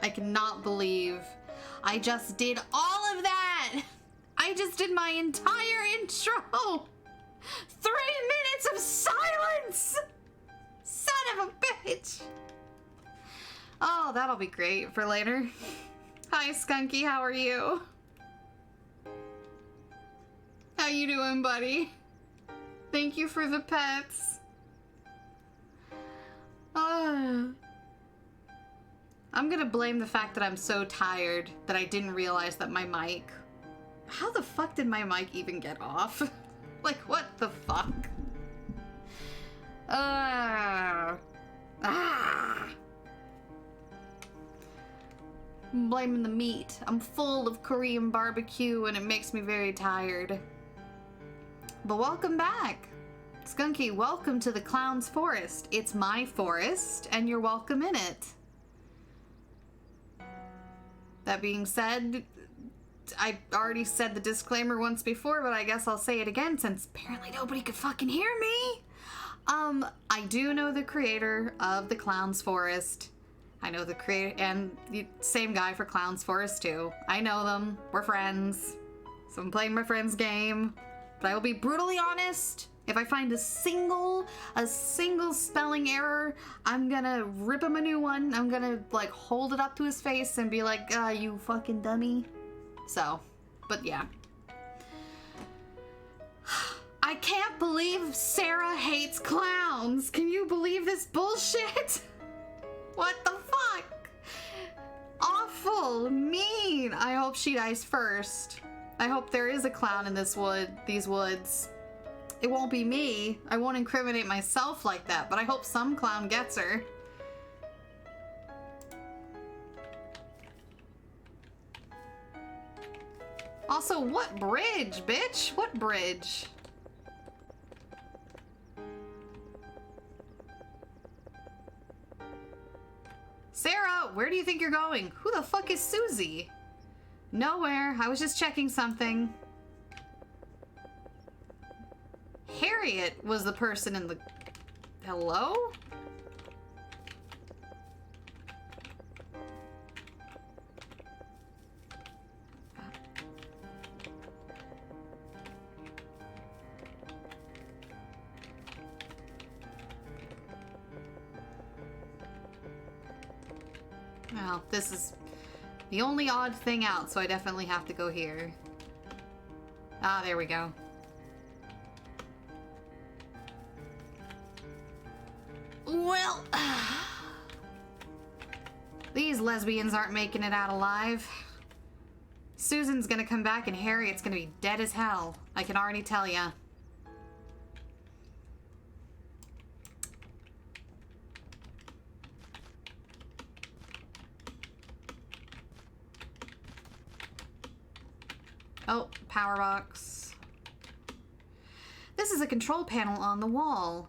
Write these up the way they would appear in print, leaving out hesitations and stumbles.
I cannot believe I just did all of that. I just did my entire intro. 3 minutes of silence. Son of a bitch. Oh, that'll be great for later. Hi, Skunky. How are you? How you doing, buddy? Thank you for the pets. I'm gonna blame the fact that I'm so tired that I didn't realize that my mic... How the fuck did my mic even get off? Like, what the fuck? I'm blaming the meat. I'm full of Korean barbecue and it makes me very tired. But welcome back. Skunky, welcome to the Clown's Forest. It's my forest, and you're welcome in it. That being said, I already said the disclaimer once before, but I guess I'll say it again since apparently nobody could fucking hear me. I do know the creator of the Clown's Forest. I know the creator, and the same guy for Clown's Forest too. I know them. We're friends. So I'm playing my friend's game. But I will be brutally honest. If I find a single spelling error, I'm gonna rip him a new one. I'm gonna, like, hold it up to his face and be like, you fucking dummy. So, but yeah. I can't believe Sarah hates clowns. Can you believe this bullshit? What the fuck? Awful, mean. I hope she dies first. I hope there is a clown in these woods. It won't be me. I won't incriminate myself like that, but I hope some clown gets her. Also, what bridge, bitch? What bridge? Sarah, where do you think you're going? Who the fuck is Susie? Nowhere. I was just checking something. Harriet was the person in the... Hello? Well, this is the only odd thing out, so I definitely have to go here. Ah, there we go. Well, these lesbians aren't making it out alive. Susan's gonna come back and Harriet's gonna be dead as hell. I can already tell ya. Oh, power box. This is a control panel on the wall.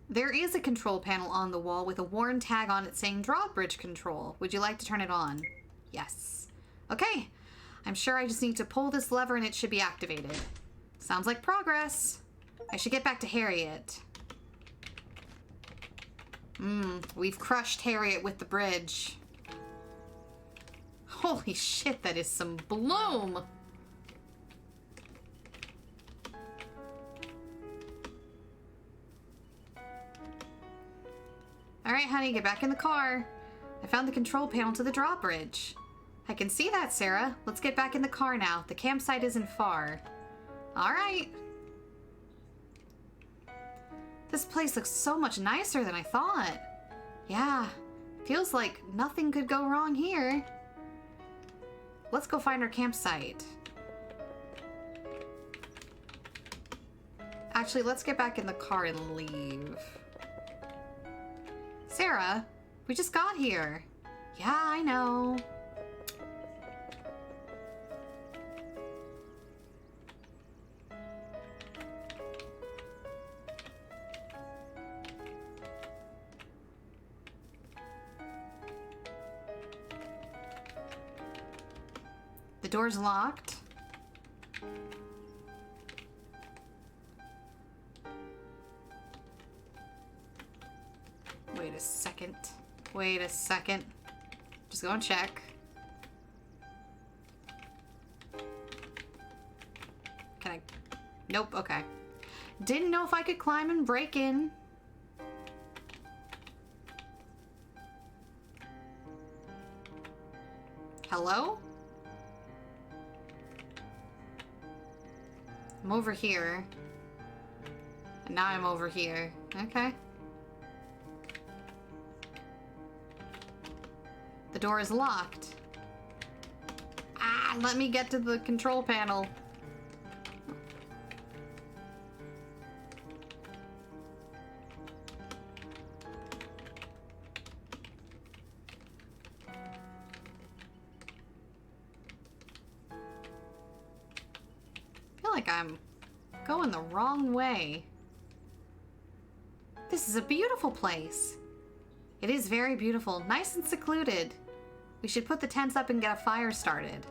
There is a control panel on the wall with a worn tag on it saying drawbridge control. Would you like to turn it on? Yes. Okay. I'm sure I just need to pull this lever and it should be activated. Sounds like progress. I should get back to Harriet. We've crushed Harriet with the bridge. Holy shit, that is some bloom. Alright, honey, get back in the car. I found the control panel to the drawbridge. I can see that, Sarah. Let's get back in the car now. The campsite isn't far. Alright. This place looks so much nicer than I thought. Yeah, feels like nothing could go wrong here. Let's go find our campsite. Actually, let's get back in the car and leave. Sarah, we just got here. Yeah, I know. The door's locked. Wait a second. Wait a second. Just go and check. Can I? Nope, okay. Didn't know if I could climb and break in. Hello? I'm over here. And now I'm over here. Okay. The door is locked. Ah, let me get to the control panel. I feel like I'm going the wrong way. This is a beautiful place. It is very beautiful, nice and secluded. We should put the tents up and get a fire started.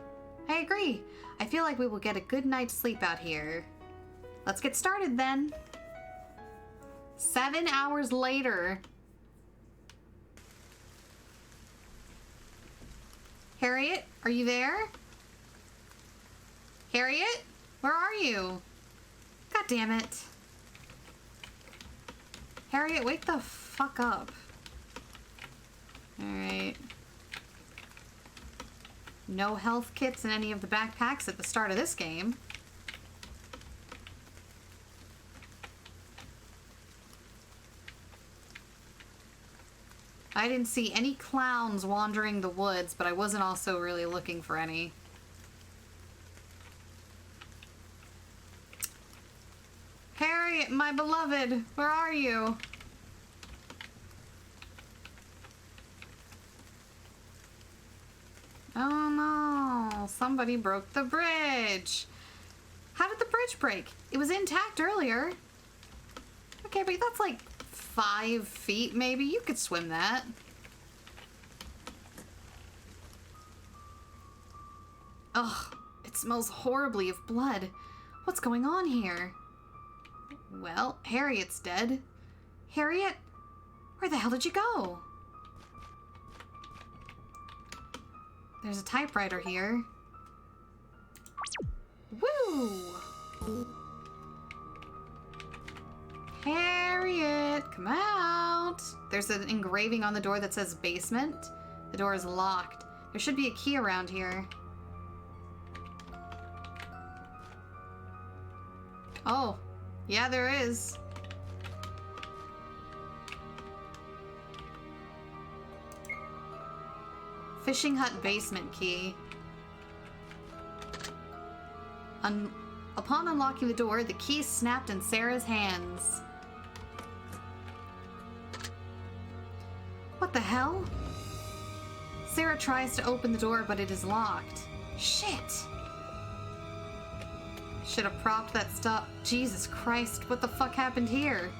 I agree. I feel like we will get a good night's sleep out here. Let's get started then. 7 hours later. Harriet, are you there? Harriet, where are you? God damn it. Harriet, wake the fuck up. Alright. No health kits in any of the backpacks at the start of this game. I didn't see any clowns wandering the woods, but I wasn't also really looking for any. Harriet, my beloved, where are you? Oh no, somebody broke the bridge. How did the bridge break? It was intact earlier. Okay, but that's like 5 feet maybe. You could swim that. Ugh, it smells horribly of blood. What's going on here? Well, Harriet's dead. Harriet? Where the hell did you go? There's a typewriter here. Woo! Harriet, come out! There's an engraving on the door that says basement. The door is locked. There should be a key around here. Oh, yeah, there is. Fishing hut basement key. Upon unlocking the door, the key snapped in Sarah's hands. What the hell? Sarah tries to open the door, but it is locked. Shit! Should have propped that stuff. Jesus Christ, what the fuck happened here?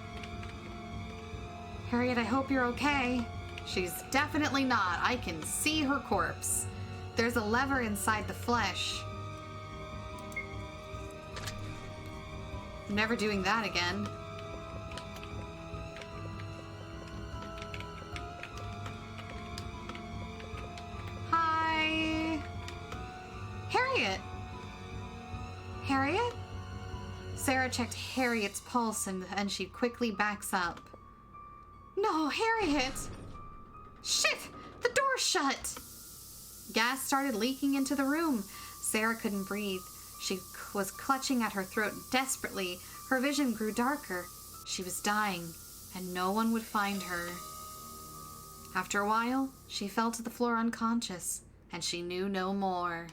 Harriet, I hope you're okay. She's definitely not. I can see her corpse. There's a lever inside the flesh. I'm never doing that again. Hi. Harriet. Harriet? Sarah checked Harriet's pulse and she quickly backs up. No, Harriet! Shit! The door's shut! Gas started leaking into the room. Sarah couldn't breathe. She was clutching at her throat desperately. Her vision grew darker. She was dying, and no one would find her. After a while, she fell to the floor unconscious, and she knew no more.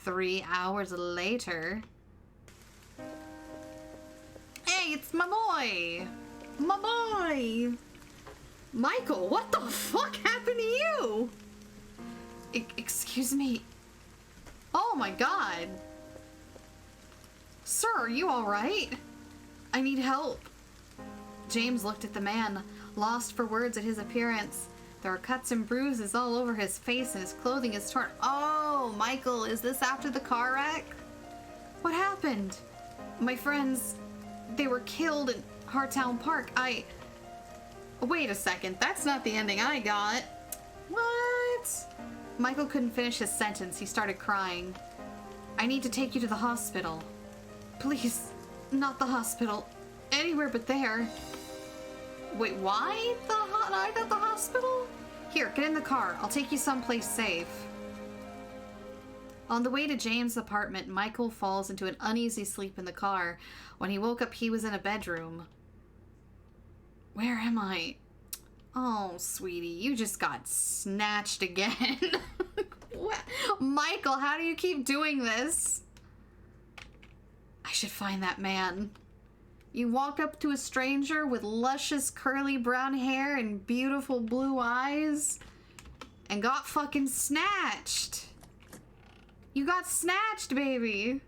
3 hours later... Hey, it's my boy! My boy! Michael, what the fuck happened to you? Excuse me. Oh my god. Sir, are you alright? I need help. James looked at the man, lost for words at his appearance. There are cuts and bruises all over his face and his clothing is torn. Oh, Michael, is this after the car wreck? What happened? My friends, they were killed in Hartown Park. Wait a second, that's not the ending I got. What? Michael couldn't finish his sentence. He started crying. I need to take you to the hospital. Please, not the hospital. Anywhere but there. Wait, why not the hospital? Here, get in the car. I'll take you someplace safe. On the way to James' apartment, Michael falls into an uneasy sleep in the car. When he woke up, he was in a bedroom. Where am I? Oh, sweetie, you just got snatched again. Michael, how do you keep doing this? I should find that man. You walked up to a stranger with luscious curly brown hair and beautiful blue eyes and got fucking snatched. You got snatched, baby.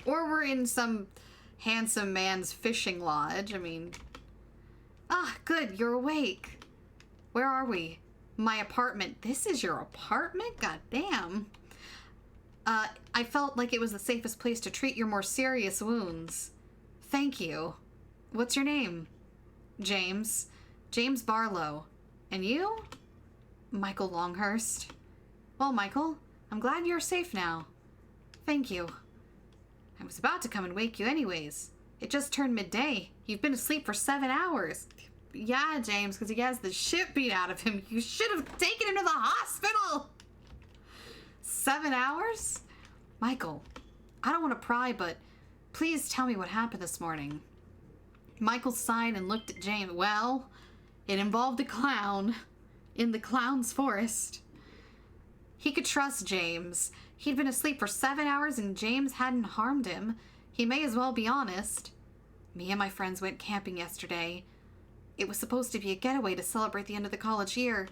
Or we're in some handsome man's fishing lodge. I mean... Ah, good, you're awake. Where are we? My apartment. This is your apartment? God damn. I felt like it was the safest place to treat your more serious wounds. Thank you. What's your name? James. James Barlow. And you? Michael Longhurst. Well, Michael, I'm glad you're safe now. Thank you. I was about to come and wake you anyways. It just turned midday. You've been asleep for 7 hours. Yeah, James, because he has the shit beat out of him. You should have taken him to the hospital. 7 hours? Michael, I don't want to pry, but please tell me what happened this morning. Michael sighed and looked at James. Well, it involved a clown in the clown's forest. He could trust James. He'd been asleep for 7 hours and James hadn't harmed him. He may as well be honest. Me and my friends went camping yesterday. It was supposed to be a getaway to celebrate the end of the college year.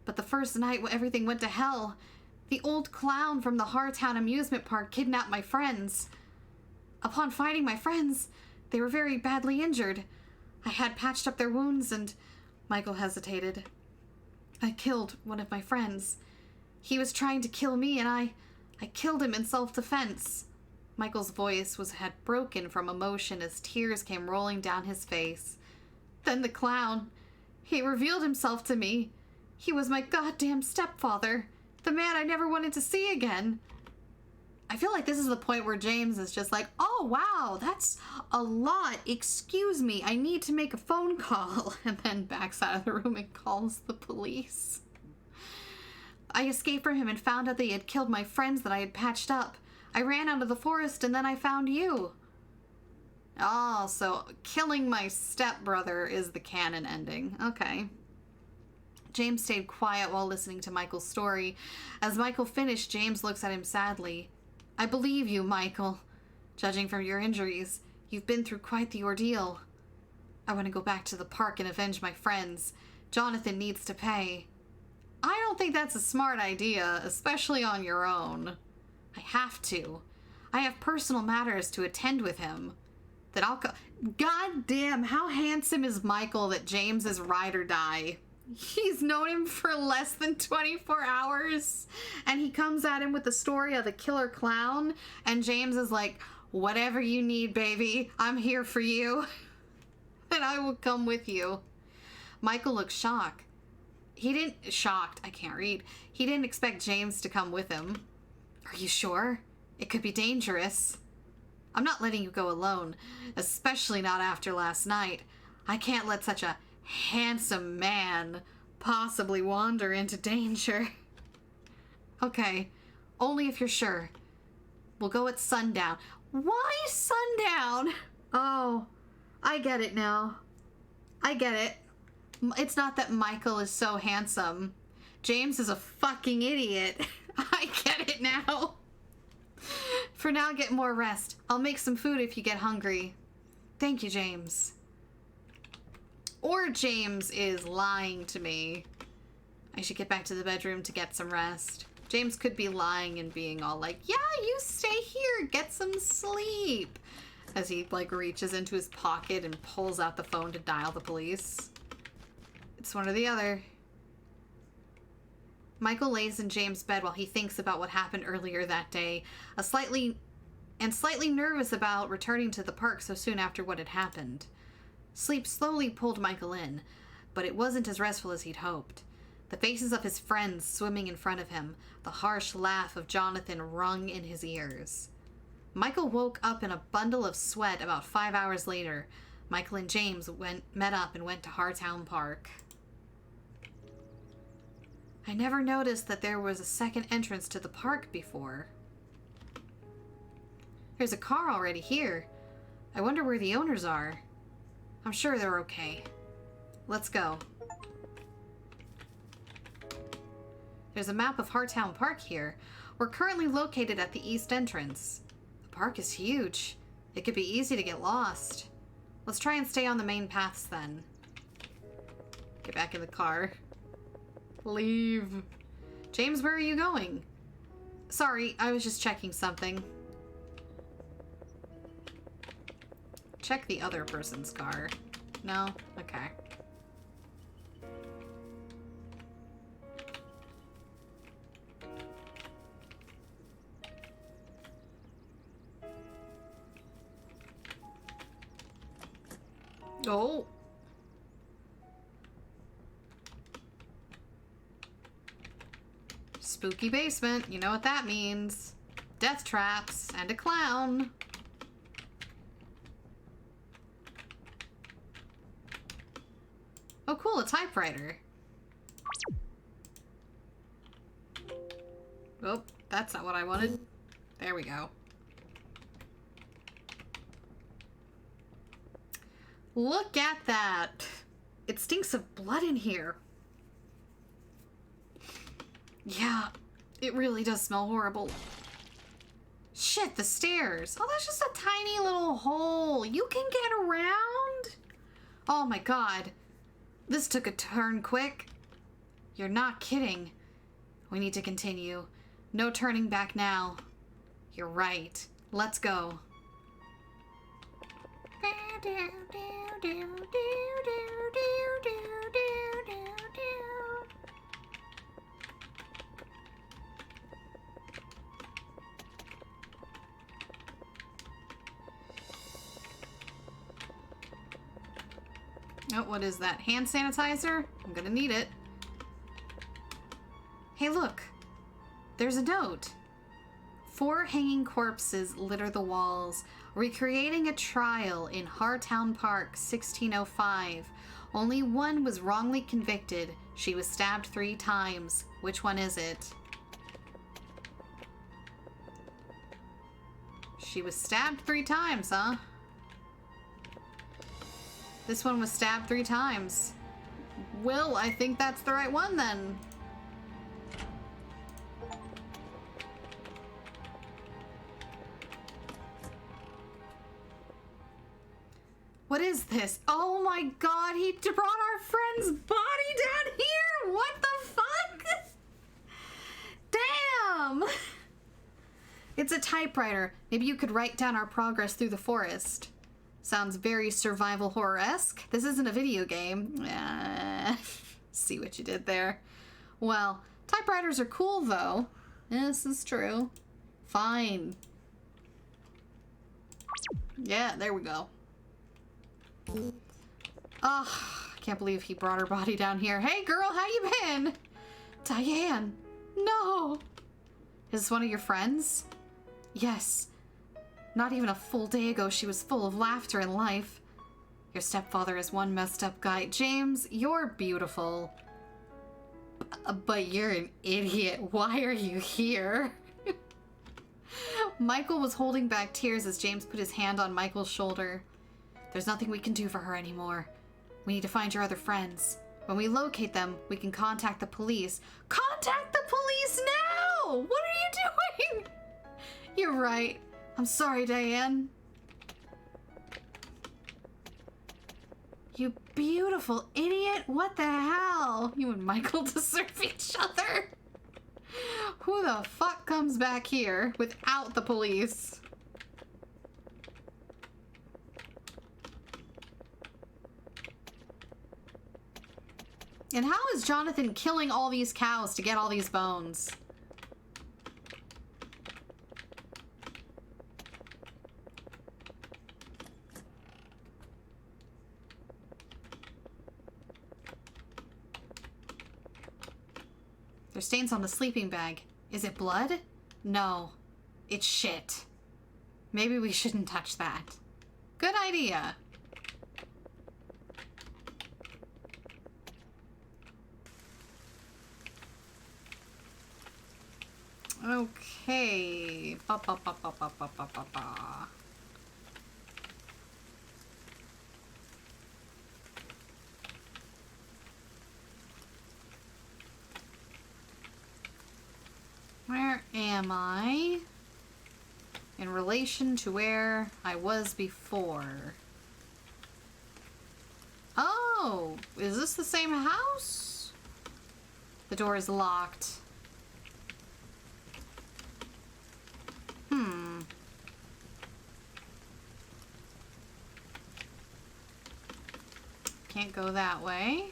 But the first night, everything went to hell. The old clown from the Hartown amusement park kidnapped my friends. Upon finding my friends, they were very badly injured. I had patched up their wounds and... Michael hesitated. I killed one of my friends. He was trying to kill me and I killed him in self-defense. Michael's voice had broken from emotion as tears came rolling down his face. Then the clown, he revealed himself to me. He was my goddamn stepfather, the man I never wanted to see again. I feel like this is the point where James is just like, oh wow, that's a lot. Excuse me, I need to make a phone call. And then backs out of the room and calls the police. I escaped from him and found out that he had killed my friends that I had patched up. I ran out of the forest and then I found you. Oh, so killing my stepbrother is the canon ending. Okay. James stayed quiet while listening to Michael's story. As Michael finished, James looks at him sadly. I believe you, Michael. Judging from your injuries, you've been through quite the ordeal. I want to go back to the park and avenge my friends. Jonathan needs to pay. I don't think that's a smart idea, especially on your own. I have to. I have personal matters to attend with him. That I'll God damn, how handsome is Michael that James is ride or die? He's known him for less than 24 hours, and he comes at him with the story of the killer clown, and James is like, whatever you need, baby, I'm here for you, and I will come with you. Michael looks shocked. I can't read. He didn't expect James to come with him. Are you sure? It could be dangerous. I'm not letting you go alone, especially not after last night. I can't let such a handsome man possibly wander into danger. Okay, only if you're sure. We'll go at sundown. Why sundown? Oh, I get it now. I get it. It's not that Michael is so handsome. James is a fucking idiot. I get it now. For now, get more rest. I'll make some food if you get hungry. Thank you, James. Or James is lying to me. I should get back to the bedroom to get some rest. James could be lying and being all like, yeah, you stay here, get some sleep. As he, like, reaches into his pocket and pulls out the phone to dial the police. It's one or the other. Michael lays in James' bed while he thinks about what happened earlier that day, slightly nervous about returning to the park so soon after what had happened. Sleep slowly pulled Michael in, but it wasn't as restful as he'd hoped. The faces of his friends swimming in front of him, the harsh laugh of Jonathan rung in his ears. Michael woke up in a bundle of sweat about 5 hours later. Michael and James met up and went to Hartown Park. I never noticed that there was a second entrance to the park before. There's a car already here. I wonder where the owners are. I'm sure they're okay. Let's go. There's a map of Hartown Park here. We're currently located at the east entrance. The park is huge. It could be easy to get lost. Let's try and stay on the main paths then. Get back in the car. Leave. James, where are you going? Sorry, I was just checking something. Check the other person's car. No? Okay. Oh. Spooky basement. You know what that means. Death traps and a clown. Oh, cool, a typewriter. Oh, that's not what I wanted. There we go. Look at that. It stinks of blood in here. Yeah, it really does smell horrible. Shit, the stairs. Oh, that's just a tiny little hole. You can get around? Oh my god. This took a turn quick. You're not kidding. We need to continue. No turning back now. You're right. Let's go. Oh, what is that? Hand sanitizer? I'm gonna need it. Hey, look. There's a note. 4 hanging corpses litter the walls, recreating a trial in Hartown Park, 1605. Only one was wrongly convicted. She was stabbed 3 times. Which one is it? She was stabbed 3 times, huh? This one was stabbed 3 times. Well, I think that's the right one then. What is this? Oh my god, he brought our friend's body down here! What the fuck? Damn! It's a typewriter. Maybe you could write down our progress through the forest. Sounds very survival horror-esque. This isn't a video game. See what you did there. Well, typewriters are cool though. This is true. Fine. Yeah, there we go. Ugh, I can't believe he brought her body down here. Hey girl, how you been? Diane, no. Is this one of your friends? Yes. Not even a full day ago, she was full of laughter and life. Your stepfather is one messed up guy. James, you're beautiful. But you're an idiot. Why are you here? Michael was holding back tears as James put his hand on Michael's shoulder. There's nothing we can do for her anymore. We need to find your other friends. When we locate them, we can contact the police. Contact the police now! What are you doing? You're right. I'm sorry, Diane. You beautiful idiot. What the hell? You and Michael deserve each other. Who the fuck comes back here without the police? And how is Jonathan killing all these cows to get all these bones? There's stains on the sleeping bag. Is it blood? No. It's shit. Maybe we shouldn't touch that. Good idea. Okay. Ba, ba, ba, ba, ba, ba, ba, ba, ba. Where am I in relation to where I was before? Oh, is this the same house? The door is locked. Can't go that way.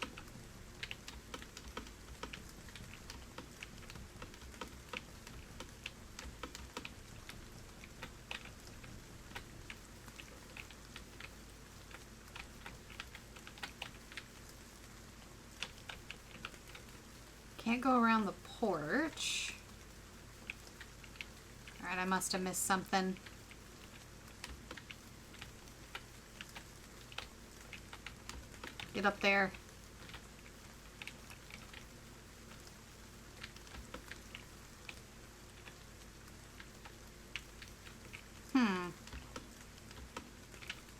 Can't go around the porch. Alright, I must have missed something. Get up there.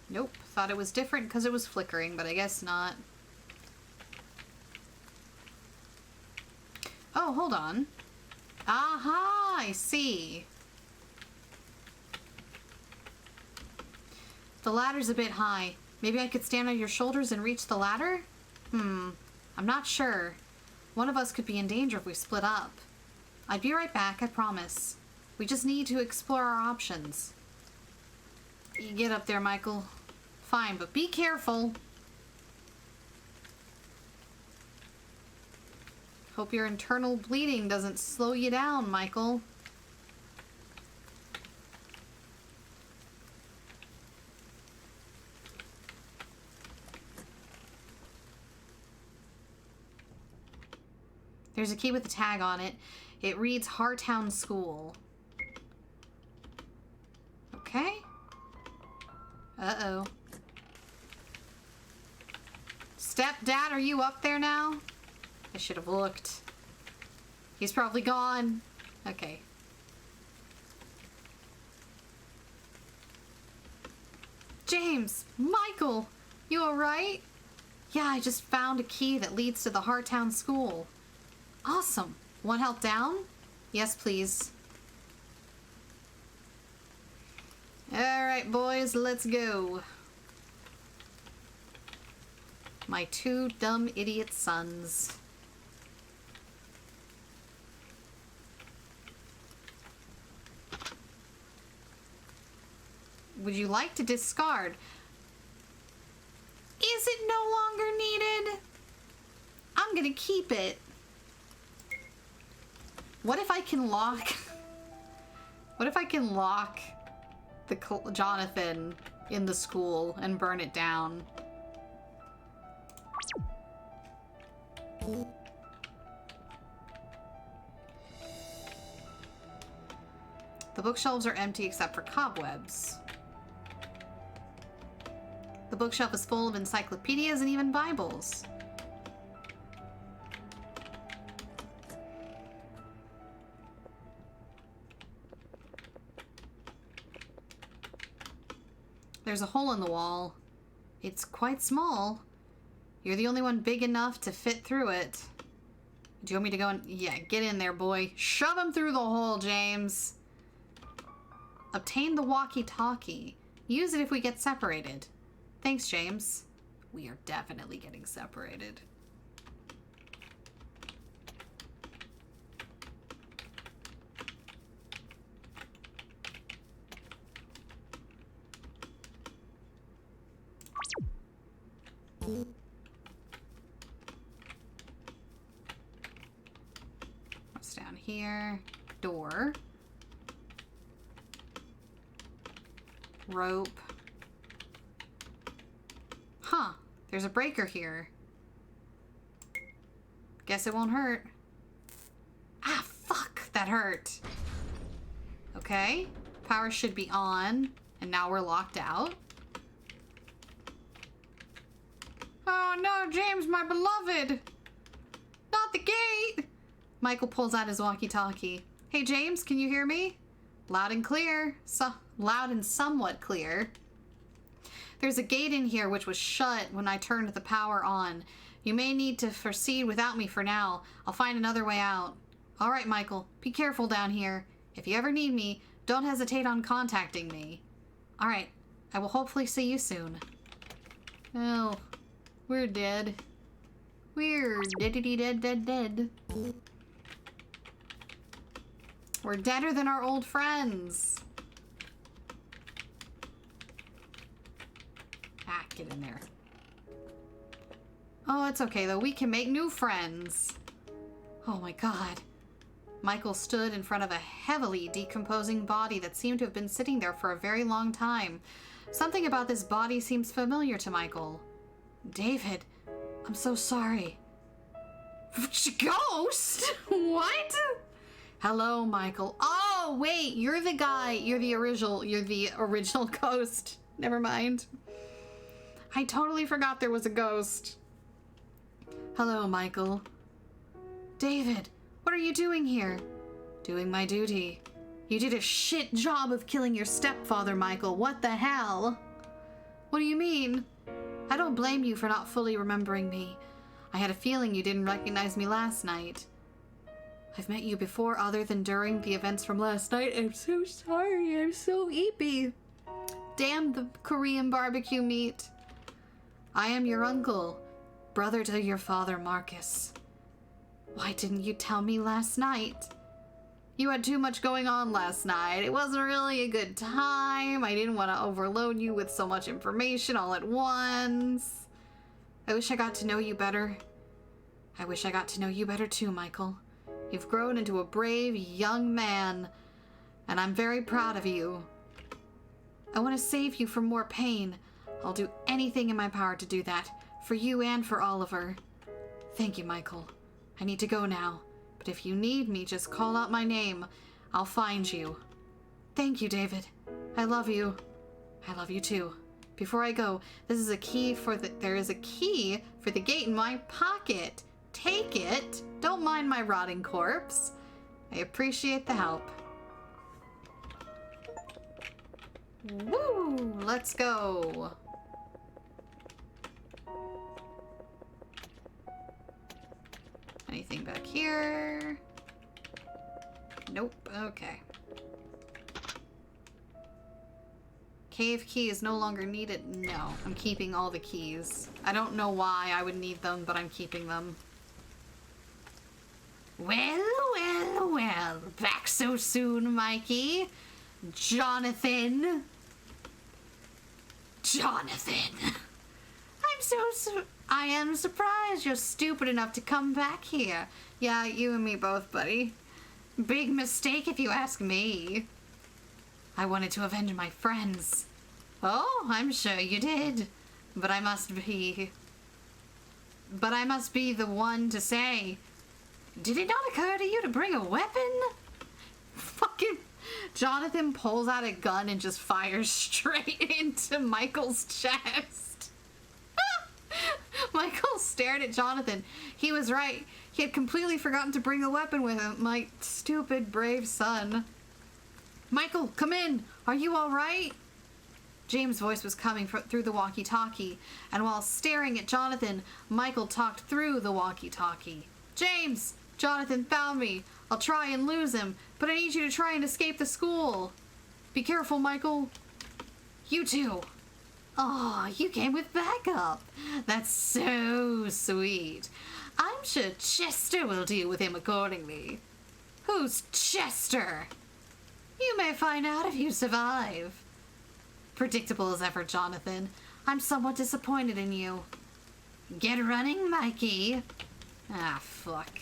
Nope. Thought it was different because it was flickering, but I guess not. Oh, hold on. Aha! I see. The ladder's a bit high. Maybe I could stand on your shoulders and reach the ladder? I'm not sure. One of us could be in danger if we split up. I'd be right back, I promise. We just need to explore our options. You get up there, Michael. Fine, but be careful. Hope your internal bleeding doesn't slow you down, Michael. There's a key with a tag on it. It reads Hartown School. Okay. Uh-oh. Stepdad, are you up there now? I should have looked. He's probably gone. Okay. James! Michael! You alright? Yeah, I just found a key that leads to the Hartown School. Awesome. Want help down? Yes, please. Alright, boys, let's go. My two dumb idiot sons. Would you like to discard? Is it no longer needed? I'm gonna keep it. What if I can lock... What if I can lock the Jonathan in the school and burn it down? The bookshelves are empty except for cobwebs. The bookshelf is full of encyclopedias and even Bibles. There's a hole in the wall. It's quite small. You're the only one big enough to fit through it. Do you want me to go and... Yeah, get in there, boy. Shove him through the hole, James. Obtain the walkie-talkie. Use it if we get separated. Thanks, James. We are definitely getting separated. What's down here? Door. Rope. Huh. There's a breaker here. Guess it won't hurt. Ah, fuck. That hurt. Okay. Power should be on. And now we're locked out. Oh no, James, my beloved! Not the gate! Michael pulls out his walkie-talkie. Hey, James, can you hear me? Loud and clear. Loud and somewhat clear. There's a gate in here which was shut when I turned the power on. You may need to proceed without me for now. I'll find another way out. All right, Michael. Be careful down here. If you ever need me, don't hesitate on contacting me. All right. I will hopefully see you soon. Oh, we're dead. We're dead. We're deader than our old friends. Ah, get in there. Oh, it's okay, though. We can make new friends. Oh, my God. Michael stood in front of a heavily decomposing body that seemed to have been sitting there for a very long time. Something about this body seems familiar to Michael. David, I'm so sorry. Ghost? What? Hello, Michael. Oh, wait, you're the guy. You're the original ghost. Never mind. I totally forgot there was a ghost. Hello, Michael. David, what are you doing here? Doing my duty. You did a shit job of killing your stepfather, Michael. What the hell? What do you mean? I don't blame you for not fully remembering me. I had a feeling you didn't recognize me last night. I've met you before other than during the events from last night. I'm so sorry. I'm so eepy. Damn the Korean barbecue meat. I am your uncle, brother to your father, Marcus. Why didn't you tell me last night? You had too much going on last night. It wasn't really a good time. I didn't want to overload you with so much information all at once. I wish I got to know you better. I wish I got to know you better too, Michael. You've grown into a brave young man, and I'm very proud of you. I want to save you from more pain. I'll do anything in my power to do that, for you and for Oliver. Thank you, Michael. I need to go now, but if you need me, just call out my name. I'll find you. Thank you, David. I love you. I love you too. Before I go, there is a key for the gate in my pocket. Take it. Don't mind my rotting corpse. I appreciate the help. Woo! let's go. Anything back here? Nope. Okay. Cave key is no longer needed. No, I'm keeping all the keys. I don't know why I would need them, but I'm keeping them. Well, well, well. Back so soon, Mikey. Jonathan. Jonathan. I am surprised you're stupid enough to come back here. Yeah, you and me both, buddy. Big mistake if you ask me. I wanted to avenge my friends. Oh, I'm sure you did. But I must be the one to say, did it not occur to you to bring a weapon? Fucking Jonathan pulls out a gun and just fires straight into Michael's chest. Michael stared at Jonathan. He was right. He had completely forgotten to bring a weapon with him. My stupid, brave son. Michael, come in. Are you all right? James' voice was coming through the walkie-talkie, and while staring at Jonathan, Michael talked through the walkie-talkie. James! Jonathan found me. I'll try and lose him, but I need you to try and escape the school. Be careful, Michael. You too. Aw, you came with backup. That's so sweet. I'm sure Chester will deal with him accordingly. Who's Chester? You may find out if you survive. Predictable as ever, Jonathan. I'm somewhat disappointed in you. Get running, Mikey. Ah, fuck.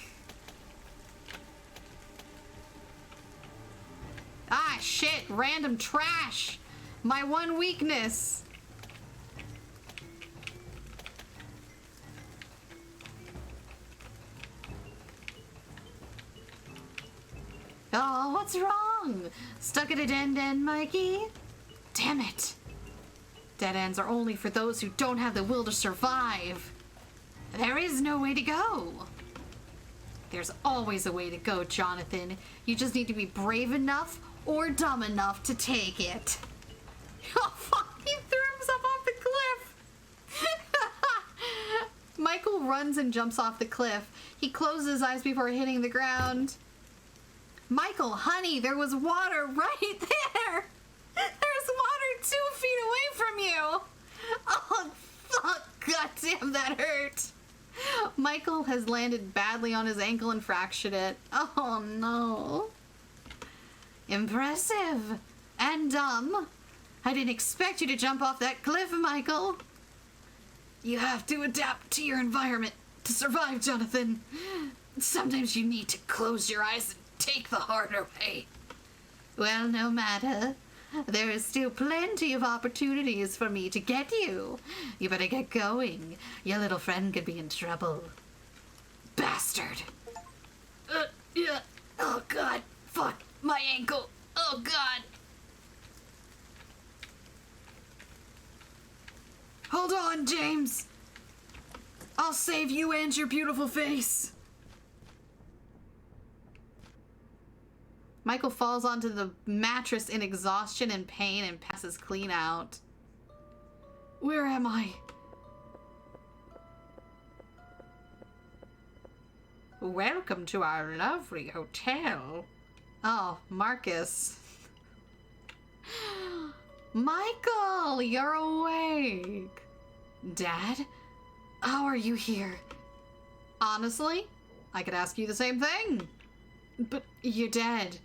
Ah, shit. Random trash. My one weakness. Oh, what's wrong? Stuck at a dead end, Mikey? Damn it. Dead ends are only for those who don't have the will to survive. There is no way to go. There's always a way to go, Jonathan. You just need to be brave enough or dumb enough to take it. Oh, fuck. He threw himself off the cliff. Michael runs and jumps off the cliff. He closes his eyes before hitting the ground. Michael, honey, there was water right there. There's water 2 feet away from you. Oh, fuck. Goddamn, that hurt. Michael has landed badly on his ankle and fractured it. Oh, no. Impressive. And dumb. I didn't expect you to jump off that cliff, Michael. You have to adapt to your environment to survive, Jonathan. Sometimes you need to close your eyes and take the harder way. Well, no matter. There is still plenty of opportunities for me to get you. You better get going. Your little friend could be in trouble. Bastard. Yeah. Oh, God. Fuck. My ankle. Oh, God. Hold on, James. I'll save you and your beautiful face. Michael falls onto the mattress in exhaustion and pain and passes clean out. Where am I? Welcome to our lovely hotel. Oh, Marcus. Michael, you're awake. Dad, how are you here? Honestly, I could ask you the same thing. But you're dead.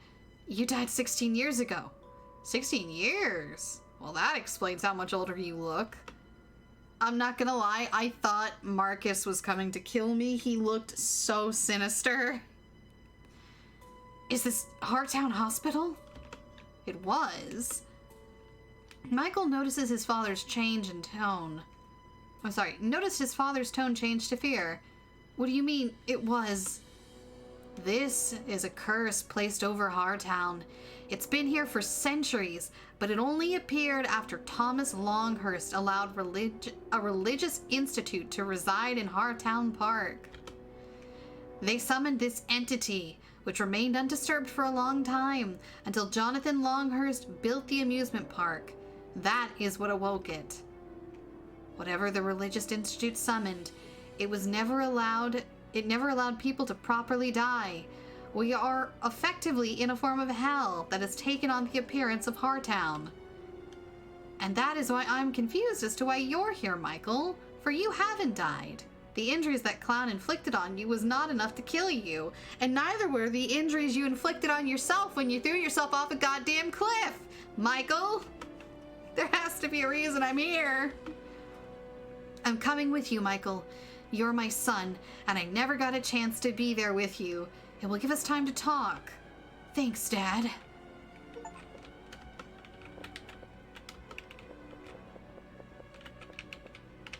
You died 16 years ago. 16 years? Well, that explains how much older you look. I'm not gonna lie, I thought Marcus was coming to kill me. He looked so sinister. Is this Hartown Hospital? It was. Michael notices his father's change in tone. I'm sorry, noticed his father's tone change to fear. What do you mean, it was? This is a curse placed over Hartown. It's been here for centuries, but it only appeared after Thomas Longhurst allowed a religious institute to reside in Hartown Park. They summoned this entity, which remained undisturbed for a long time, until Jonathan Longhurst built the amusement park. That is what awoke it. Whatever the religious institute summoned, it never allowed people to properly die. We are effectively in a form of hell that has taken on the appearance of Hartown. And that is why I'm confused as to why you're here, Michael, for you haven't died. The injuries that clown inflicted on you was not enough to kill you, and neither were the injuries you inflicted on yourself when you threw yourself off a goddamn cliff. Michael, there has to be a reason I'm here. I'm coming with you, Michael. You're my son, and I never got a chance to be there with you. It will give us time to talk. Thanks, Dad.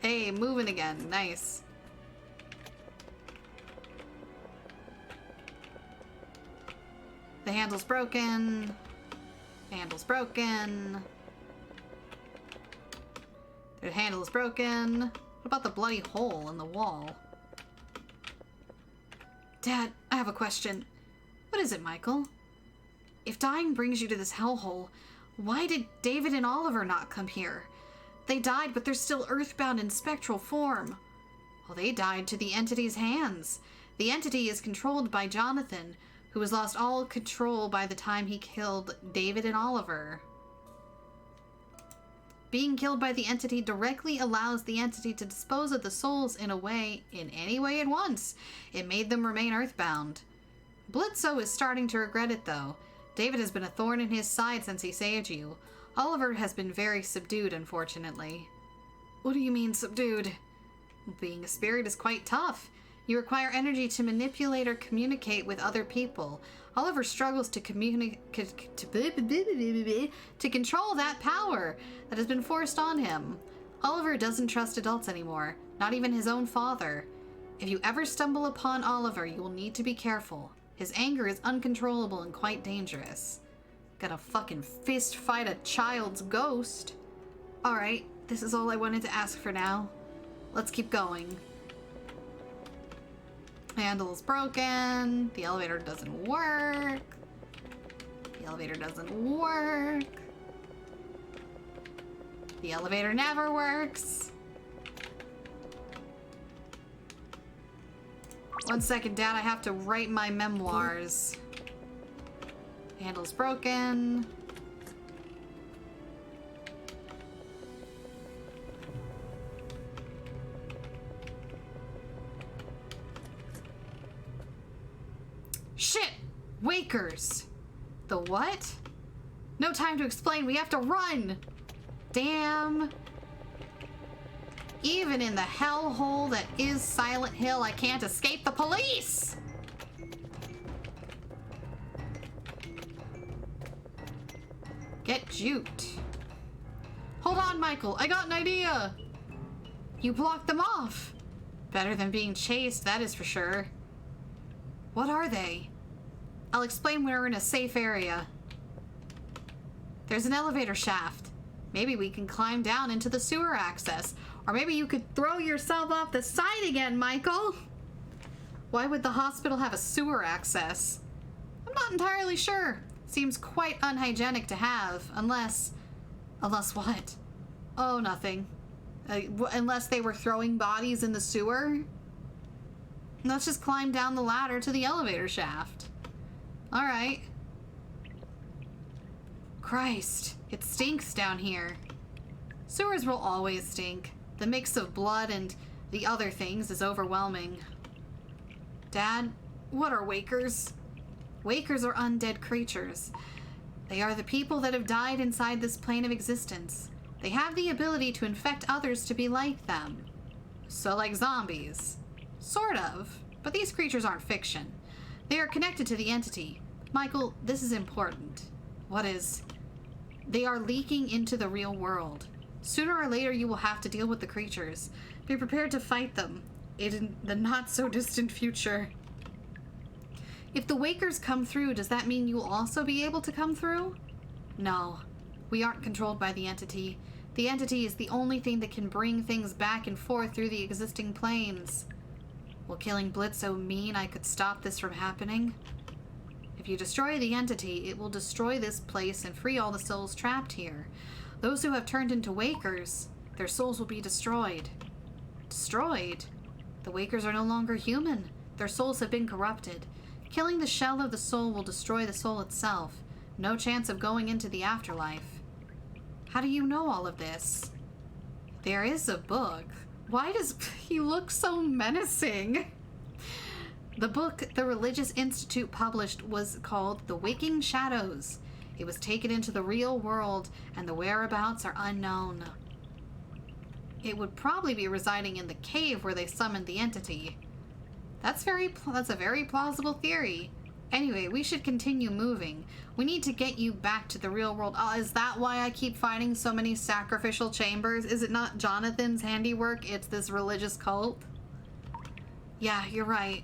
Hey, moving again. Nice. The handle's broken. The handle's broken. The handle is broken. What about the bloody hole in the wall? Dad, I have a question. What is it, Michael? If dying brings you to this hellhole, why did David and Oliver not come here? They died, but they're still earthbound in spectral form. Well, they died to the entity's hands. The entity is controlled by Jonathan, who has lost all control by the time he killed David and Oliver. Being killed by the entity directly allows the entity to dispose of the souls in any way it wants. It made them remain earthbound. Blitzo is starting to regret it, though. David has been a thorn in his side since he saved you. Oliver has been very subdued, unfortunately. What do you mean, subdued? Being a spirit is quite tough. You require energy to manipulate or communicate with other people. Oliver struggles to control that power that has been forced on him. Oliver doesn't trust adults anymore, not even his own father. If you ever stumble upon Oliver, you will need to be careful. His anger is uncontrollable and quite dangerous. Gonna fucking fist fight a child's ghost. Alright, this is all I wanted to ask for now. Let's keep going. Handle's broken. The elevator doesn't work. The elevator doesn't work. The elevator never works. 1 second, Dad. I have to write my memoirs. Handle's broken. Shit! Wakers! The what? No time to explain. We have to run! Damn. Even in the hellhole that is Silent Hill, I can't escape the police! Get juked. Hold on, Michael. I got an idea. You blocked them off. Better than being chased, that is for sure. What are they? I'll explain when we're in a safe area. There's an elevator shaft. Maybe we can climb down into the sewer access. Or maybe you could throw yourself off the side again, Michael. Why would the hospital have a sewer access? I'm not entirely sure. Seems quite unhygienic to have, unless what? Oh, nothing. Unless they were throwing bodies in the sewer? Let's just climb down the ladder to the elevator shaft. Alright. Christ, it stinks down here. Sewers will always stink. The mix of blood and the other things is overwhelming. Dad, what are wakers? Wakers are undead creatures. They are the people that have died inside this plane of existence. They have the ability to infect others to be like them. So like zombies. Sort of. But these creatures aren't fiction. They are connected to the entity. Michael, this is important. What is? They are leaking into the real world. Sooner or later you will have to deal with the creatures. Be prepared to fight them in the not-so-distant future. If the Wakers come through, does that mean you'll also be able to come through? No. We aren't controlled by the entity. The entity is the only thing that can bring things back and forth through the existing planes. Will killing Blitzo mean I could stop this from happening? If you destroy the entity, it will destroy this place and free all the souls trapped here. Those who have turned into Wakers, their souls will be destroyed. Destroyed? The Wakers are no longer human. Their souls have been corrupted. Killing the shell of the soul will destroy the soul itself. No chance of going into the afterlife. How do you know all of this? There is a book. Why does he look so menacing? The book the Religious Institute published was called The Waking Shadows. It was taken into the real world, and the whereabouts are unknown. It would probably be residing in the cave where they summoned the entity. That's a very plausible theory. Anyway, we should continue moving. We need to get you back to the real world. Oh, is that why I keep finding so many sacrificial chambers? Is it not Jonathan's handiwork? It's this religious cult? Yeah, you're right.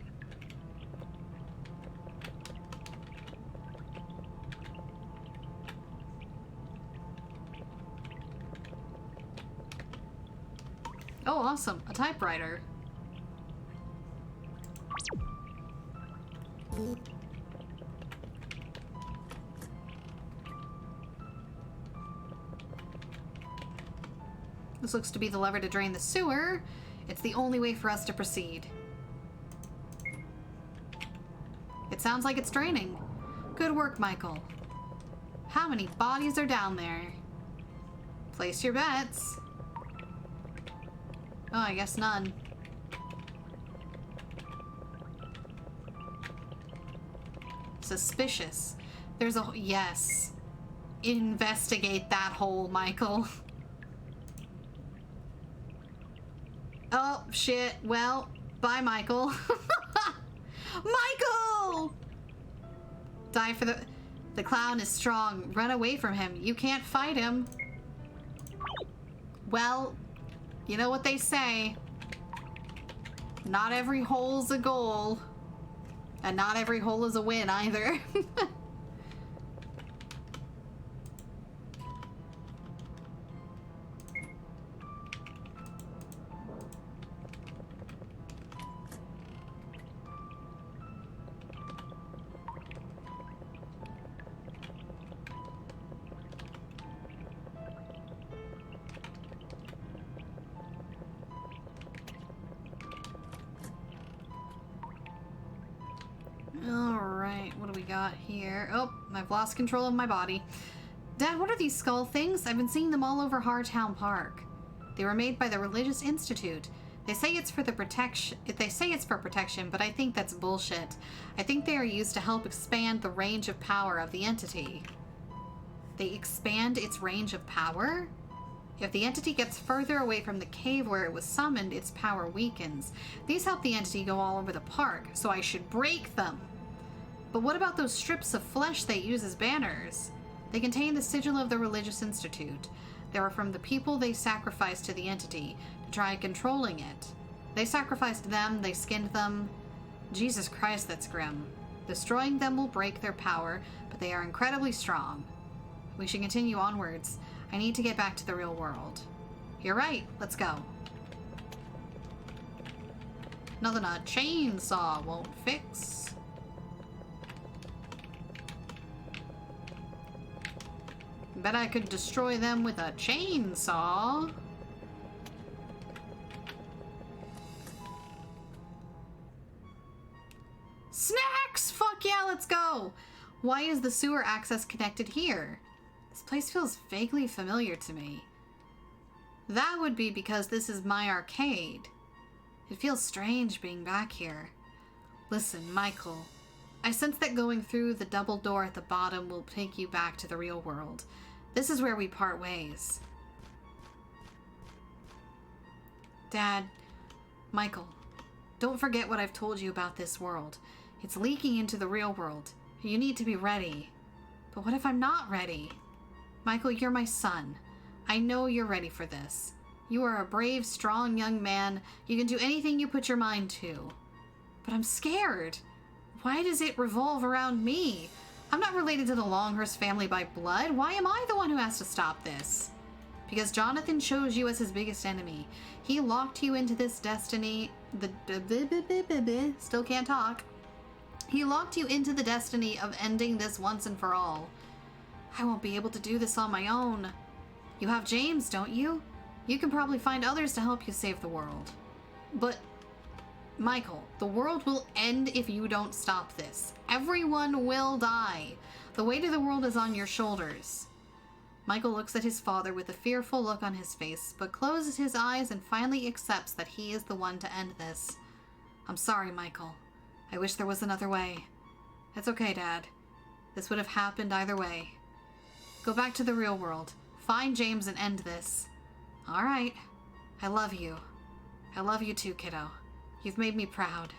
Oh, awesome. A typewriter. This looks to be the lever to drain the sewer. It's the only way for us to proceed. It sounds like it's draining. Good work, Michael. How many bodies are down there? Place your bets. Oh, I guess none. Suspicious. There's a... Yes. Investigate that hole, Michael. Oh, shit. Well, bye, Michael. Michael! Die for the... The clown is strong. Run away from him. You can't fight him. Well, you know what they say. Not every hole's a goal. And not every hole is a win, either. Alright, what do we got here? Oh, I've lost control of my body. Dad, what are these skull things? I've been seeing them all over Hartown Park. They were made by the Religious Institute. They say it's for protection, but I think that's bullshit. I think they are used to help expand the range of power of the entity. They expand its range of power? If the entity gets further away from the cave where it was summoned, its power weakens. These help the entity go all over the park, so I should break them. But what about those strips of flesh they use as banners? They contain the sigil of the Religious Institute. They were from the people they sacrificed to the entity to try controlling it. They sacrificed them, they skinned them. Jesus Christ, that's grim. Destroying them will break their power, but they are incredibly strong. We should continue onwards. I need to get back to the real world. You're right, let's go. Nothing a chainsaw won't fix. Bet I could destroy them with a chainsaw. Snacks! Fuck yeah, let's go! Why is the sewer access connected here? This place feels vaguely familiar to me. That would be because this is my arcade. It feels strange being back here. Listen, Michael. I sense that going through the double door at the bottom will take you back to the real world. This is where we part ways. Dad, Michael, don't forget what I've told you about this world. It's leaking into the real world. You need to be ready. But what if I'm not ready? Michael, you're my son. I know you're ready for this. You are a brave, strong young man. You can do anything you put your mind to. But I'm scared. Why does it revolve around me? I'm not related to the Longhurst family by blood. Why am I the one who has to stop this? Because Jonathan chose you as his biggest enemy. He locked you into this destiny. Still can't talk. He locked you into the destiny of ending this once and for all. I won't be able to do this on my own. You have James, don't you? You can probably find others to help you save the world. But, Michael, the world will end if you don't stop this. Everyone will die. The weight of the world is on your shoulders. Michael looks at his father with a fearful look on his face, but closes his eyes and finally accepts that he is the one to end this. I'm sorry, Michael. I wish there was another way. It's okay, Dad. This would have happened either way. Go back to the real world. Find James and end this. All right. I love you. I love you too, kiddo. You've made me proud.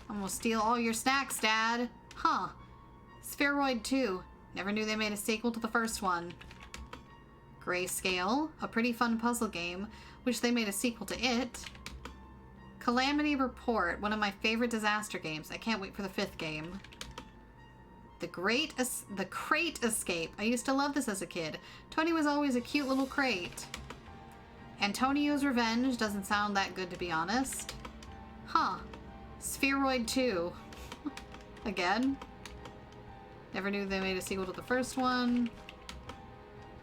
I'm gonna steal all your snacks, Dad. Huh. Spheroid 2. Never knew they made a sequel to the first one. Grayscale. A pretty fun puzzle game. Wish they made a sequel to it. Calamity Report. One of my favorite disaster games. I can't wait for the 5th game. The Crate Escape. I used to love this as a kid. Tony was always a cute little crate. Antonio's Revenge. Doesn't sound that good, to be honest. Huh. Spheroid 2. Again? Never knew they made a sequel to the first one.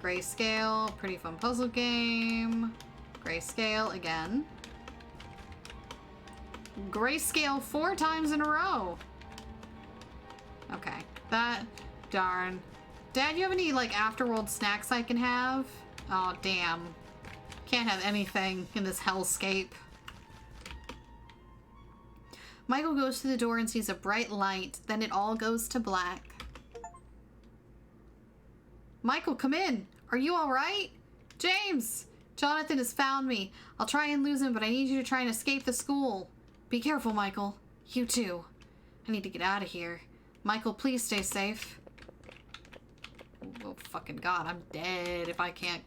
Grayscale. Pretty fun puzzle game. Grayscale again. Grayscale 4 times in a row. Okay. That. Darn. Dad, you have any, like, afterworld snacks I can have? Oh, damn. Can't have anything in this hellscape. Michael goes to the door and sees a bright light. Then it all goes to black. Michael, come in. Are you all right? James! Jonathan has found me. I'll try and lose him, but I need you to try and escape the school. Be careful, Michael. You too. I need to get out of here. Michael, please stay safe. Oh, fucking God. I'm dead if I can't...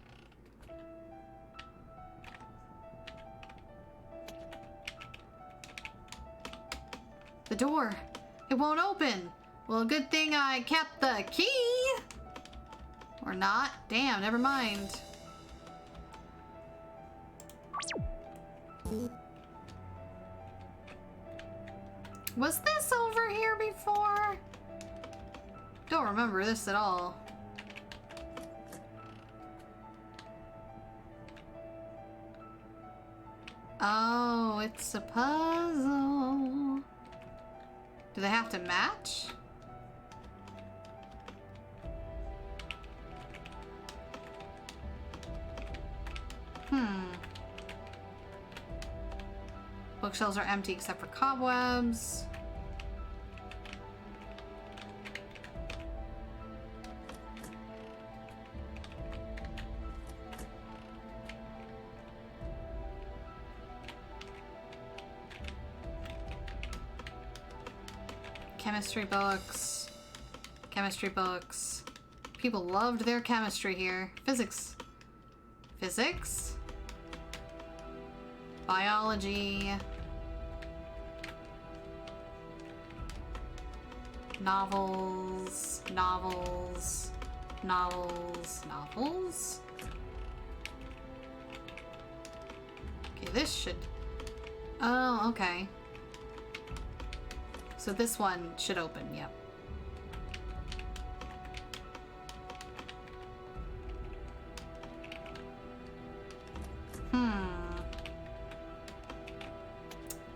The door. It won't open. Well, good thing I kept the key. Or not. Damn, never mind. Was this over here before? Don't remember this at all. Oh, it's a puzzle. Do they have to match? Bookshelves are empty except for cobwebs. Chemistry books. Chemistry books. People loved their chemistry here. Physics. Physics. Biology. Novels. Novels. Novels. Novels. Okay, this should... Oh, okay. So this one should open, yep.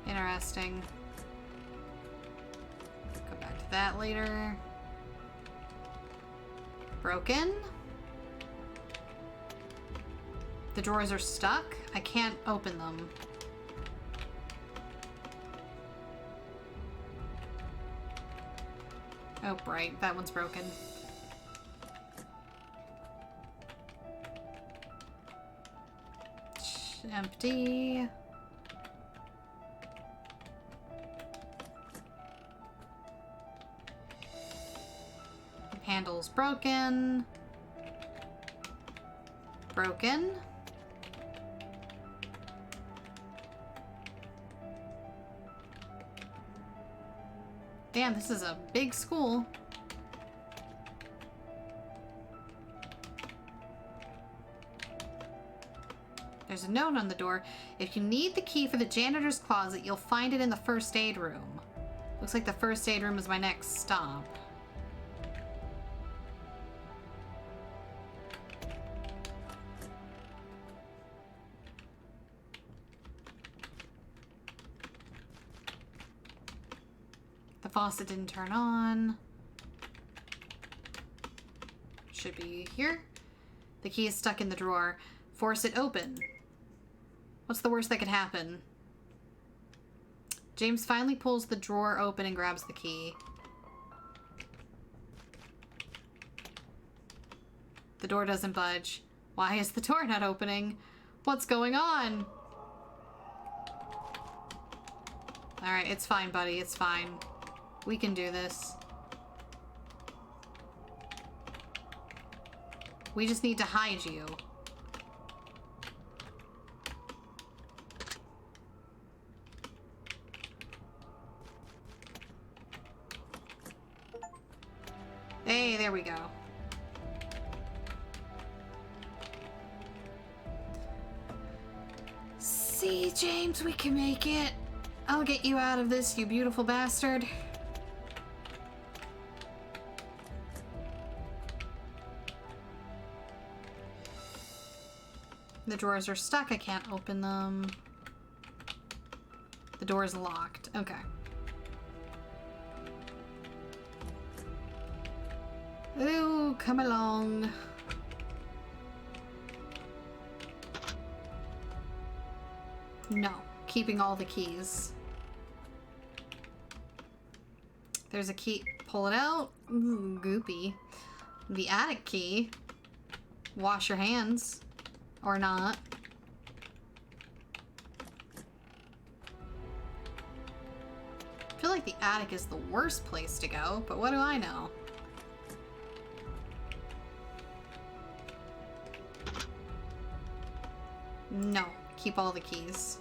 Interesting. Go back to that later. Broken? The drawers are stuck? I can't open them. Oh, right. That one's broken. Empty. Handle's broken. Broken. Damn, this is a big school. There's a note on the door. If you need the key for the janitor's closet, you'll find it in the first aid room. Looks like the first aid room is my next stop. The faucet didn't turn on. Should be here. The key is stuck in the drawer. Force it open. What's the worst that could happen? James finally pulls the drawer open and grabs the key. The door doesn't budge. Why is the door not opening? What's going on? Alright, it's fine, buddy. It's fine. We can do this. We just need to hide you. Hey, there we go. See, James, we can make it. I'll get you out of this, you beautiful bastard. The drawers are stuck. I can't open them. The door is locked. Okay. Ooh, come along. No, keeping all the keys. There's a key. Pull it out. Ooh, goopy. The attic key. Wash your hands. Or not. I feel like the attic is the worst place to go, but what do I know? No, keep all the keys.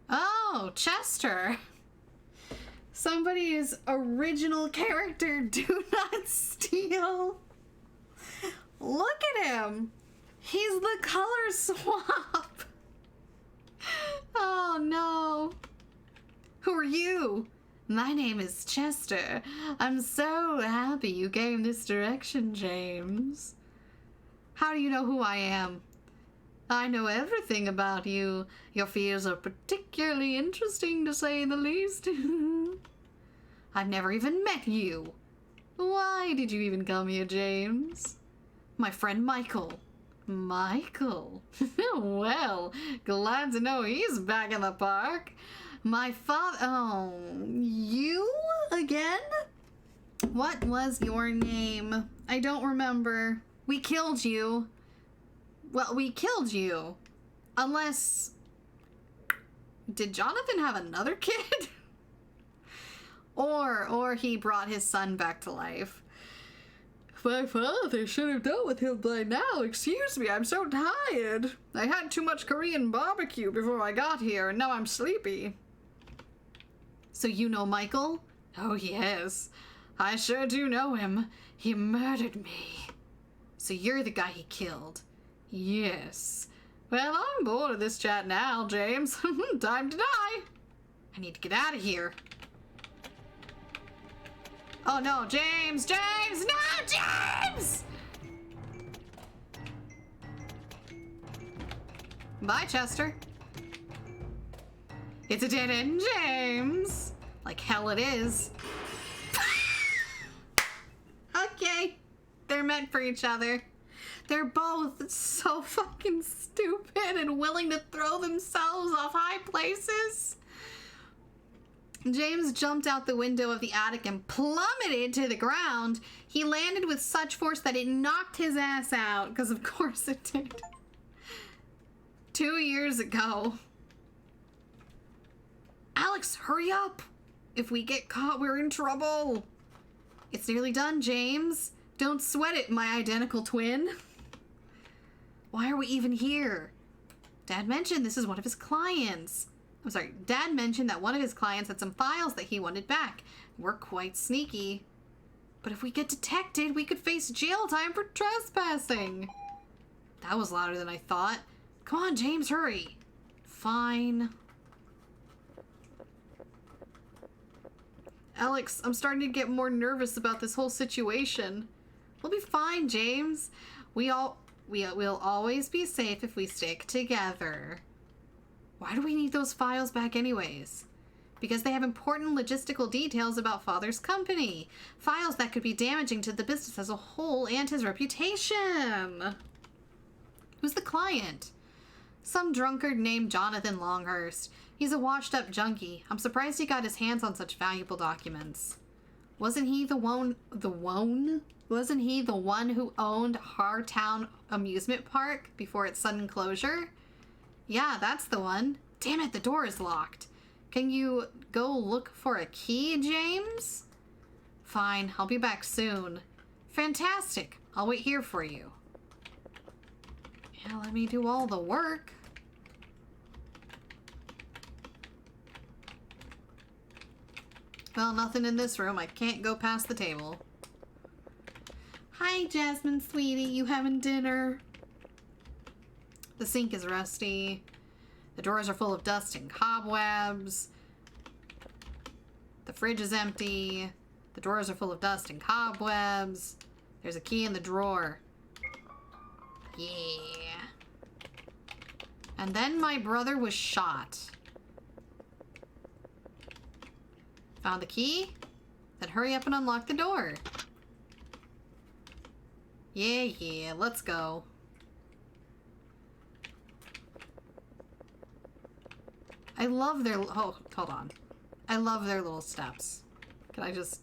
Oh, Chester. Somebody's original character, Do Not Steal. Look at him. He's the color swap. Oh no. Who are you? My name is Chester. I'm so happy you came this direction, James. How do you know who I am? I know everything about you. Your fears are particularly interesting, to say the least. I've never even met you. Why did you even come here, James? My friend Michael. Michael? Well, glad to know he's back in the park. My father... Oh, you again? What was your name? I don't remember. We killed you. Well, we killed you. Unless... Did Jonathan have another kid? Or he brought his son back to life. My father should have dealt with him by now. Excuse me, I'm so tired. I had too much Korean barbecue before I got here, and now I'm sleepy. So you know Michael? Oh, yes. I sure do know him. He murdered me. So you're the guy he killed? Yes. Well, I'm bored of this chat now, James. Time to die. I need to get out of here. Oh no, James! James! No, James! Bye, Chester. It's a dead end, James. Like hell it is. Okay. They're meant for each other. They're both so fucking stupid and willing to throw themselves off high places. James jumped out the window of the attic and plummeted to the ground. He landed with such force that it knocked his ass out, because of course it did. 2 years ago. Alex, hurry up! If we get caught, we're in trouble. It's nearly done, James. Don't sweat it, my identical twin. Why are we even here? Dad mentioned this is one of his clients. I'm sorry, Dad mentioned that one of his clients had some files that he wanted back. We're quite sneaky. But if we get detected, we could face jail time for trespassing. That was louder than I thought. Come on, James, hurry. Fine. Alex, I'm starting to get more nervous about this whole situation. We'll be fine, James. We'll always be safe if we stick together. Why do we need those files back anyways? Because they have important logistical details about Father's company. Files that could be damaging to the business as a whole and his reputation. Who's the client? Some drunkard named Jonathan Longhurst. He's a washed-up junkie. I'm surprised he got his hands on such valuable documents. Wasn't he the one who owned Hartown Amusement Park before its sudden closure? Yeah, that's the one. Damn it, the door is locked. Can you go look for a key, James? Fine, I'll be back soon. Fantastic. I'll wait here for you. Yeah, let me do all the work. Well, nothing in this room. I can't go past the table. Hi, Jasmine, sweetie. You having dinner? The sink is rusty. The drawers are full of dust and cobwebs. The fridge is empty. The drawers are full of dust and cobwebs. There's a key in the drawer. Yeah. And then my brother was shot. Found the key? Then hurry up and unlock the door. Yeah, let's go. I love their... Oh, hold on. I love their little steps. Can I just...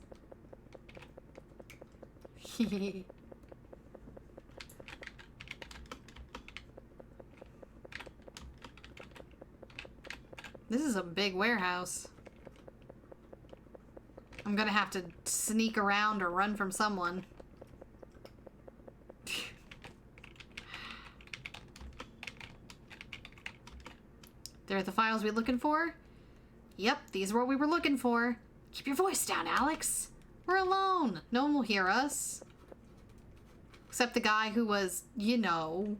This is a big warehouse. I'm gonna have to sneak around or run from someone. They're the files we're looking for? Yep, these are what we were looking for. Keep your voice down, Alex. We're alone. No one will hear us. Except the guy who was, you know,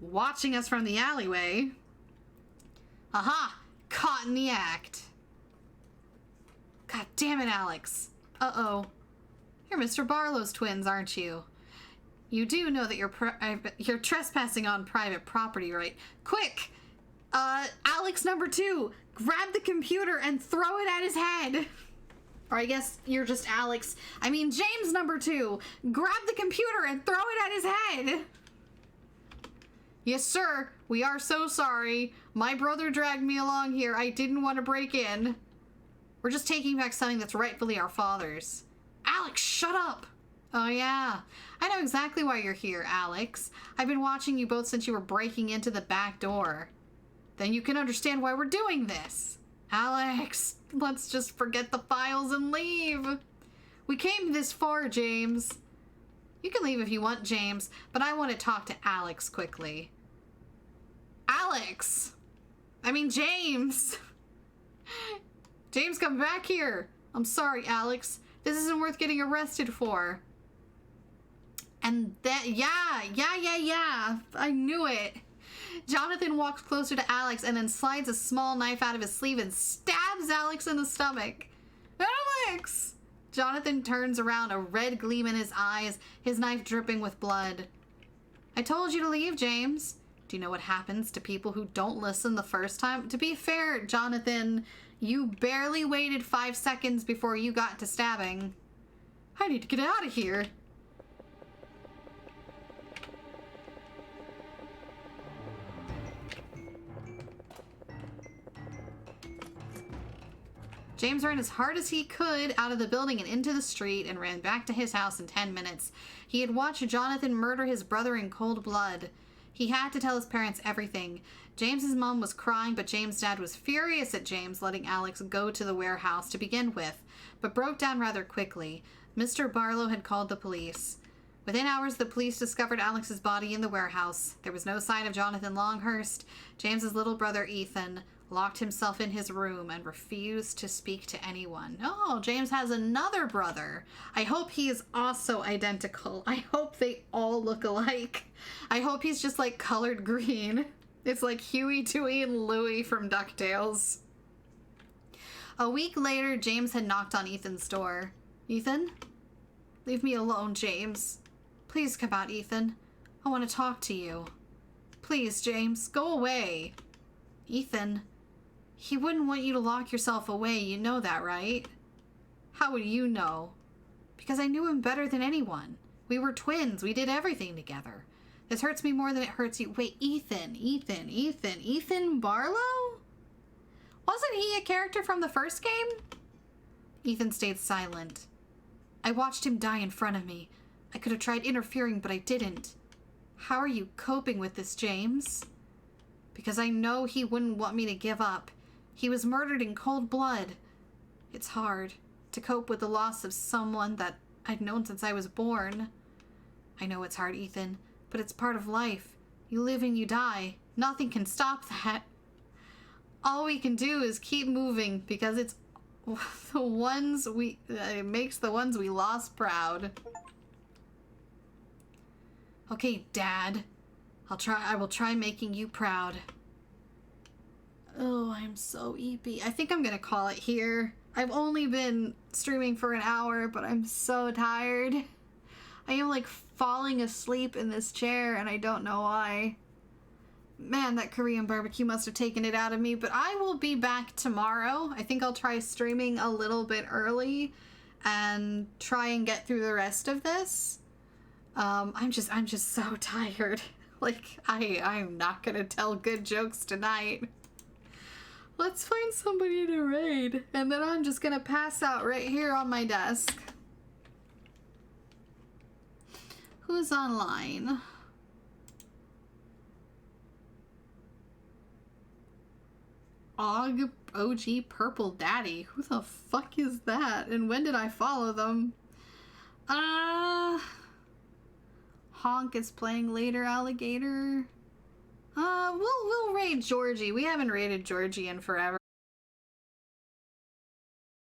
watching us from the alleyway. Aha! Caught in the act. God damn it, Alex. Uh-oh. You're Mr. Barlow's twins, aren't you? You do know that you're trespassing on private property, right? Quick! Alex number 2, grab the computer and throw it at his head. Or I guess you're just Alex. I mean, James number 2, grab the computer and throw it at his head. Yes, sir. We are so sorry. My brother dragged me along here. I didn't want to break in. We're just taking back something that's rightfully our father's. Alex, shut up. Oh, yeah. I know exactly why you're here, Alex. I've been watching you both since you were breaking into the back door. Then you can understand why we're doing this. Alex, let's just forget the files and leave. We came this far, James. You can leave if you want, James, but I want to talk to Alex quickly. Alex! I mean, James! James, come back here. I'm sorry, Alex. This isn't worth getting arrested for. And that, yeah. I knew it. Jonathan walks closer to Alex and then slides a small knife out of his sleeve and stabs Alex in the stomach. Alex! Jonathan turns around, a red gleam in his eyes, his knife dripping with blood. I told you to leave, James. Do you know what happens to people who don't listen the first time? To be fair, Jonathan, you barely waited 5 seconds before you got to stabbing. I need to get out of here. James ran as hard as he could out of the building and into the street and ran back to his house in 10 minutes. He had watched Jonathan murder his brother in cold blood. He had to tell his parents everything. James's mom was crying, but James' dad was furious at James letting Alex go to the warehouse to begin with, but broke down rather quickly. Mr. Barlow had called the police. Within hours, the police discovered Alex's body in the warehouse. There was no sign of Jonathan Longhurst. James's little brother, Ethan, locked himself in his room and refused to speak to anyone. Oh, James has another brother. I hope he is also identical. I hope they all look alike. I hope he's just like colored green. It's like Huey, Dewey, and Louie from DuckTales. A week later, James had knocked on Ethan's door. Ethan? Leave me alone, James. Please come out, Ethan. I want to talk to you. Please, James, go away. Ethan, he wouldn't want you to lock yourself away, you know that, right? How would you know? Because I knew him better than anyone. We were twins, we did everything together. This hurts me more than it hurts you. Wait, Ethan Barlow? Wasn't he a character from the first game? Ethan stayed silent. I watched him die in front of me. I could have tried interfering, but I didn't. How are you coping with this, James? Because I know he wouldn't want me to give up. He was murdered in cold blood. It's hard to cope with the loss of someone that I'd known since I was born. I know it's hard, Ethan, but it's part of life. You live and you die. Nothing can stop that. All we can do is keep moving because it's the ones it makes the ones we lost proud. Okay, Dad. I will try making you proud. Oh, I'm so eepy. I think I'm gonna call it here. I've only been streaming for an hour, but I'm so tired. I am like falling asleep in this chair and I don't know why. Man, that Korean barbecue must have taken it out of me, but I will be back tomorrow. I think I'll try streaming a little bit early and try and get through the rest of this. I'm just so tired. Like, I'm not gonna tell good jokes tonight. Let's find somebody to raid, and then I'm just gonna pass out right here on my desk. Who's online? OG Purple Daddy. Who the fuck is that? And when did I follow them? Honk is playing later, Alligator. We'll raid Georgie. We haven't raided Georgie in forever.